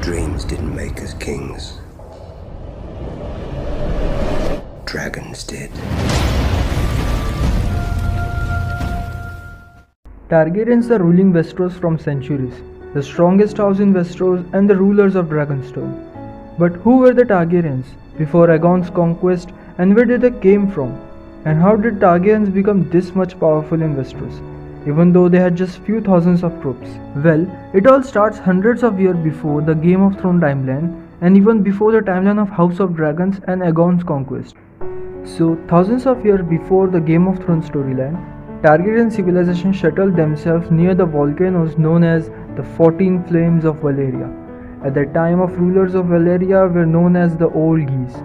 Dreams didn't make us kings. Dragons did. Targaryens are ruling Westeros from centuries, the strongest house in Westeros and the rulers of Dragonstone. But who were the Targaryens before Aegon's conquest, and where did they came from? And how did Targaryens become this much powerful in Westeros, even though they had just few thousands of troops? Well, it all starts hundreds of years before the Game of Thrones timeline, and even before the timeline of House of Dragons and Aegon's conquest. So, thousands of years before the Game of Thrones storyline, Targaryen civilization settled themselves near the volcanoes known as the 14 Flames of Valyria. At the time of rulers of Valyria were known as the Old Geese,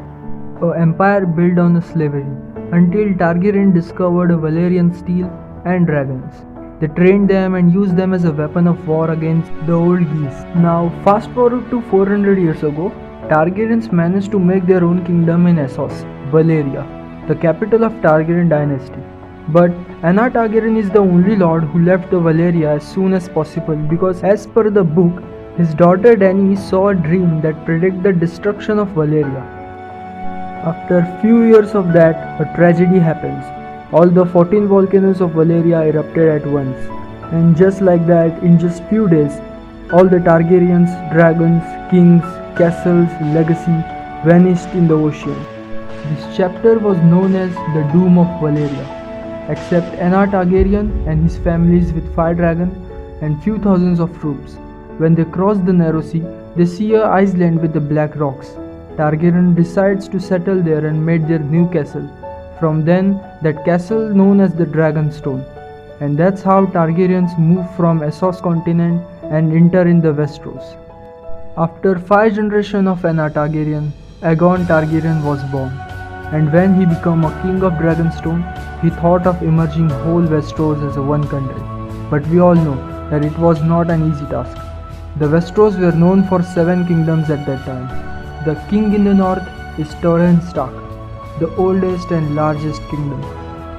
an empire built on slavery, until Targaryen discovered Valyrian steel and dragons. They trained them and used them as a weapon of war against the Old Geese. Now, fast forward to 400 years ago, Targaryens managed to make their own kingdom in Essos, Valyria, the capital of Targaryen dynasty. But Aenna Targaryen is the only lord who left the Valyria as soon as possible because, as per the book, his daughter Dany saw a dream that predicted the destruction of Valyria. After few years of that, a tragedy happens. All the 14 volcanoes of Valyria erupted at once, and just like that, in just few days, all the Targaryens, dragons, kings, castles, legacy vanished in the ocean. This chapter was known as the Doom of Valyria, except Aenna Targaryen and his families with fire dragon and few thousands of troops. When they cross the narrow sea, they see a island with the black rocks. Targaryen decides to settle there and made their new castle. From then, that castle known as the Dragonstone. And that's how Targaryens move from Essos continent and enter in the Westeros. After 5 generations of Aenna Targaryen, Aegon Targaryen was born. And when he became a king of Dragonstone, he thought of emerging whole Westeros as a one country. But we all know that it was not an easy task. The Westeros were known for 7 kingdoms at that time. The king in the north is Torrhen Stark, the oldest and largest kingdom.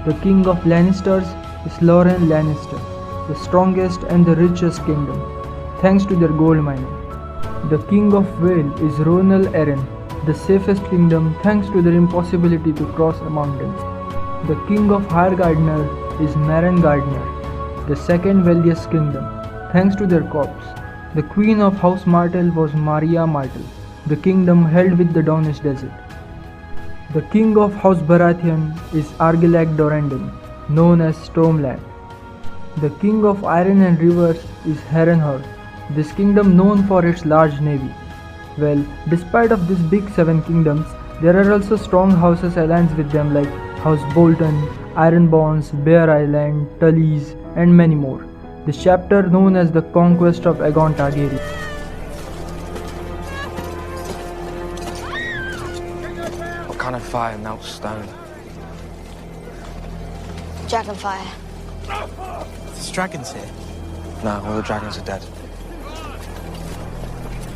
The king of Lannisters is Loren Lannister, the strongest and the richest kingdom, thanks to their gold mining. The king of Vale is Ronel Arryn, the safest kingdom thanks to their impossibility to cross a mountain. The king of Highgardener is Meryn Gardener, the second wealthiest kingdom, thanks to their crops. The queen of House Martell was Maria Martell, the kingdom held with the Dornish desert. The king of House Baratheon is Argilac Dorandon, known as Stormland. The king of Iron and Rivers is Harrenhal, this kingdom known for its large navy. Well, despite of these big 7 kingdoms, there are also strong houses aligned with them like House Bolton, Ironborns, Bear Island, Tullys, and many more. This chapter known as the Conquest of Aegon Targaryen. What kind of fire melts stone? Dragonfire. There's dragons here. No, all the dragons are dead.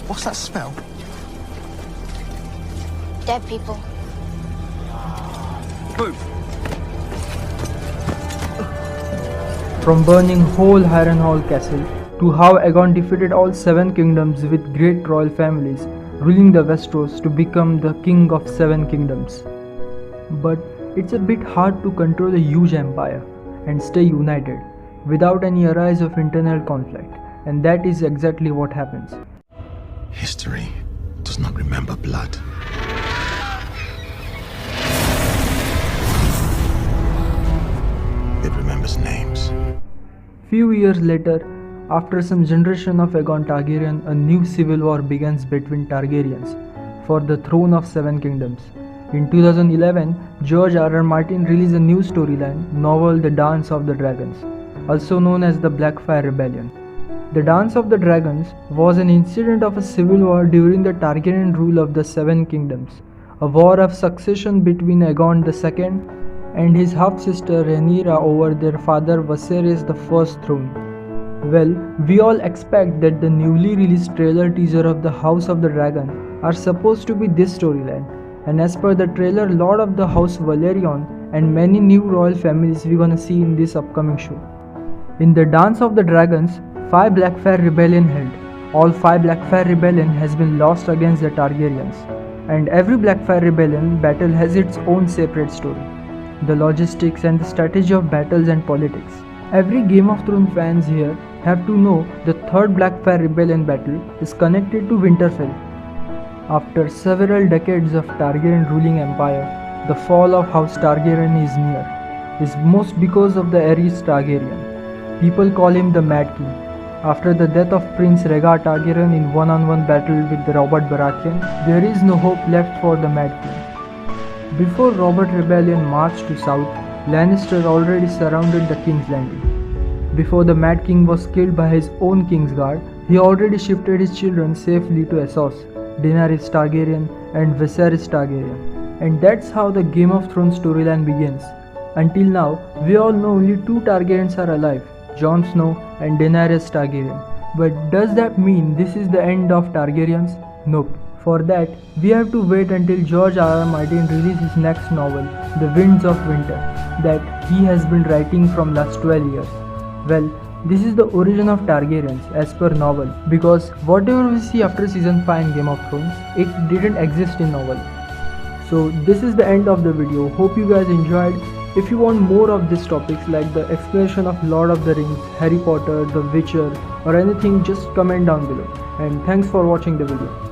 What's that smell? Dead people. Move! From burning whole Harrenhal castle to how Aegon defeated all 7 kingdoms with great royal families, ruling the Westeros to become the king of 7 kingdoms. But it's a bit hard to control a huge empire and stay united without any arise of internal conflict, and that is exactly what happens. History does not remember blood. It remembers names. Few years later, after some generation of Aegon Targaryen, a new civil war begins between Targaryens for the throne of 7 kingdoms. In 2011, George R.R. Martin released a new storyline novel The Dance of the Dragons, also known as the Blackfyre Rebellion. The Dance of the Dragons was an incident of a civil war during the Targaryen rule of the 7 kingdoms, a war of succession between Aegon II and his half-sister Rhaenyra over their father Viserys I's throne. Well, we all expect that the newly released trailer teaser of the House of the Dragon are supposed to be this storyline, and as per the trailer, Lord of the House Valerion and many new royal families we're gonna see in this upcoming show. In the Dance of the Dragons, 5 Blackfyre Rebellion held, All 5 Blackfire Rebellion has been lost against the Targaryens, and every Blackfire Rebellion battle has its own separate story. The logistics and the strategy of battles and politics. Every Game of Thrones fans here have to know the third Blackfire Rebellion battle is connected to Winterfell. After several decades of Targaryen ruling empire, the fall of House Targaryen is near, is most because of the Aerys Targaryen. People call him the Mad King. After the death of Prince Rhaegar Targaryen in one-on-one battle with Robert Baratheon, there is no hope left for the Mad King. Before Robert Rebellion marched to south, Lannister already surrounded the King's Landing. Before the Mad King was killed by his own Kingsguard, he already shifted his children safely to Essos, Daenerys Targaryen and Viserys Targaryen. And that's how the Game of Thrones storyline begins. Until now, we all know only 2 Targaryens are alive, Jon Snow and Daenerys Targaryen. But does that mean this is the end of Targaryens? Nope. For that, we have to wait until George R.R. Martin releases his next novel, The Winds of Winter, that he has been writing from last 12 years. Well, this is the origin of Targaryens as per novel, because whatever we see after season 5 in Game of Thrones, it didn't exist in novel. So this is the end of the video. Hope you guys enjoyed. If you want more of these topics like the explanation of Lord of the Rings, Harry Potter, The Witcher or anything, just comment down below. And thanks for watching the video.